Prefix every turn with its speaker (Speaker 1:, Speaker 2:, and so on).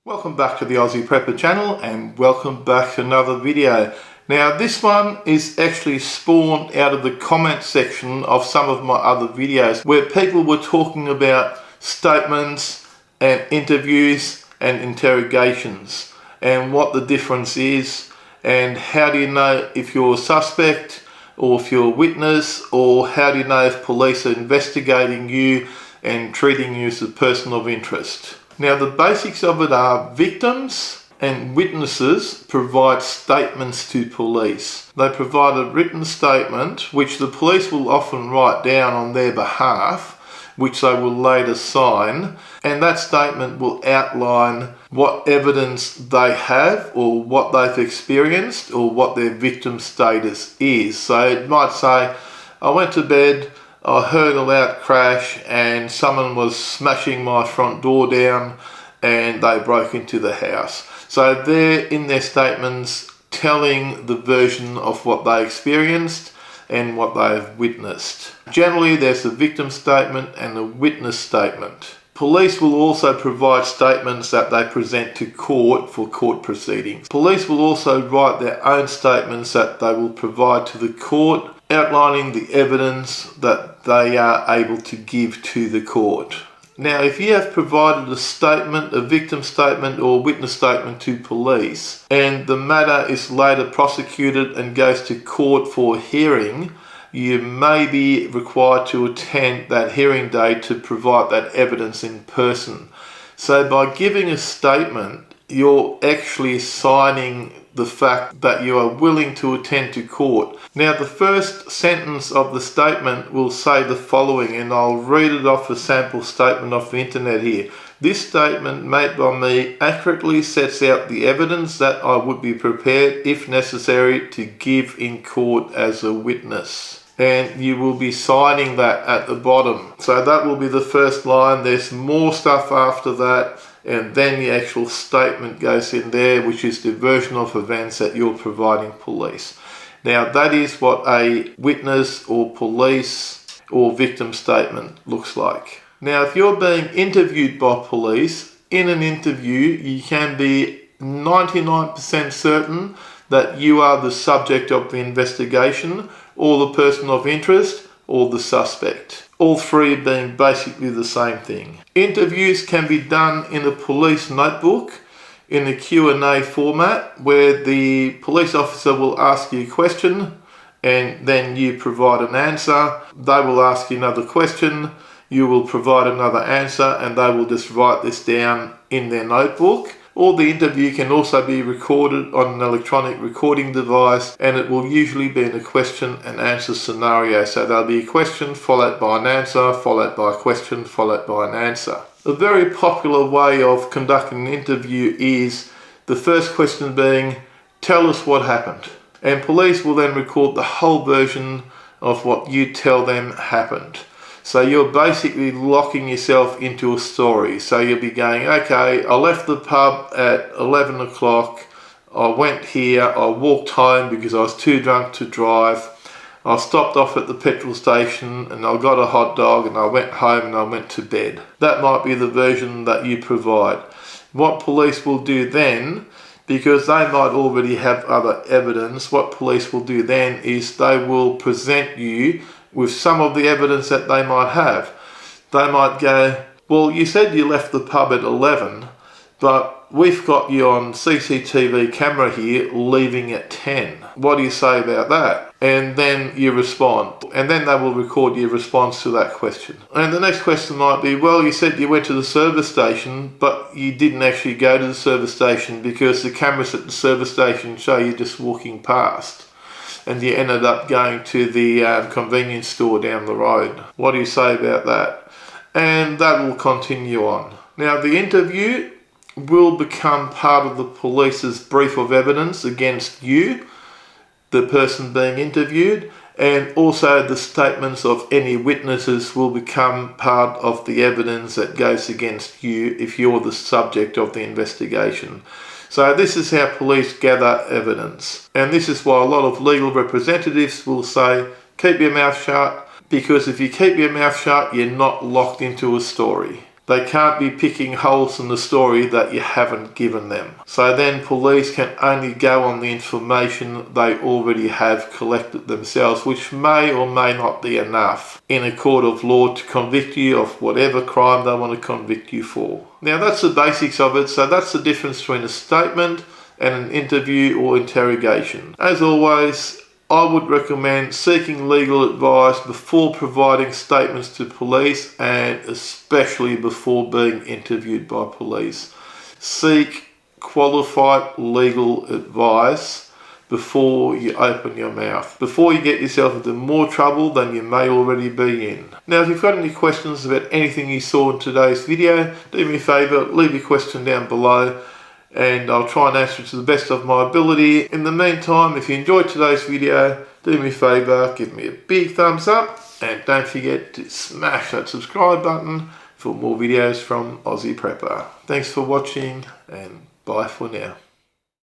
Speaker 1: Welcome back to the Aussie Prepper channel and welcome back to another video. Now this one is actually spawned out of the comment section of some of my other videos where people were talking about statements and interviews and interrogations and what the difference is and how do you know if you're a suspect or if you're a witness, or how do you know if police are investigating you and treating you as a person of interest. Now the basics of it are victims and witnesses provide statements to police. They provide a written statement which the police will often write down on their behalf, which they will later sign, and that statement will outline what evidence they have or what they've experienced or what their victim status is. So it might say, I went to bed, I heard a loud crash and someone was smashing my front door down and they broke into the house. So they're in their statements telling the version of what they experienced and what they've witnessed. Generally there's a victim statement and a witness statement. Police will also provide statements that they present to court for court proceedings. Police will also write their own statements that they will provide to the court, outlining the evidence that they are able to give to the court. Now, if you have provided a statement, a victim statement or witness statement to police, and the matter is later prosecuted and goes to court for hearing, you may be required to attend that hearing day to provide that evidence in person. So by giving a statement, you're actually signing the fact that you are willing to attend to court. Now the first sentence of the statement will say the following, and I'll read it off a sample statement off the internet here. This statement made by me accurately sets out the evidence that I would be prepared, if necessary, to give in court as a witness. And you will be signing that at the bottom. So that will be the first line. There's more stuff after that, and then the actual statement goes in there, which is the version of events that you're providing police. Now that is what a witness or police or victim statement looks like. Now if you're being interviewed by police, in an interview you can be 99% certain that you are the subject of the investigation or the person of interest or the suspect. All three being basically the same thing. Interviews can be done in a police notebook in a Q&A format where the police officer will ask you a question and then you provide an answer. They will ask you another question, you will provide another answer, and they will just write this down in their notebook. Or the interview can also be recorded on an electronic recording device, and it will usually be in a question and answer scenario. So there'll be a question followed by an answer, followed by a question, followed by an answer. A very popular way of conducting an interview is the first question being, tell us what happened. And police will then record the whole version of what you tell them happened. So you're basically locking yourself into a story. So you'll be going, okay, I left the pub at 11 o'clock. I went here, I walked home because I was too drunk to drive. I stopped off at the petrol station and I got a hot dog and I went home and I went to bed. That might be the version that you provide. What police will do then, because they might already have other evidence, what police will do then is they will present you with some of the evidence that they might have. They might go, well, you said you left the pub at 11, but we've got you on CCTV camera here leaving at 10. What do you say about that? And then you respond. And then they will record your response to that question. And the next question might be, well, you said you went to the service station, but you didn't actually go to the service station because the cameras at the service station show you just walking past. And you ended up going to the convenience store down the road. What do you say about that? And that will continue on. Now the interview will become part of the police's brief of evidence against you, the person being interviewed, and also the statements of any witnesses will become part of the evidence that goes against you if you're the subject of the investigation. So this is how police gather evidence. And this is why a lot of legal representatives will say, keep your mouth shut, because if you keep your mouth shut, you're not locked into a story. They can't be picking holes in the story that you haven't given them. So then police can only go on the information they already have collected themselves, which may or may not be enough in a court of law to convict you of whatever crime they want to convict you for. Now that's the basics of it. So that's the difference between a statement and an interview or interrogation. As always, I would recommend seeking legal advice before providing statements to police, and especially before being interviewed by police. Seek qualified legal advice before you open your mouth, before you get yourself into more trouble than you may already be in. Now, if you've got any questions about anything you saw in today's video, do me a favour, leave your question down below, and I'll try and answer it to the best of my ability. In the meantime, if you enjoyed today's video, do me a favour, give me a big thumbs up, and don't forget to smash that subscribe button for more videos from Aussie Prepper. Thanks for watching, and bye for now.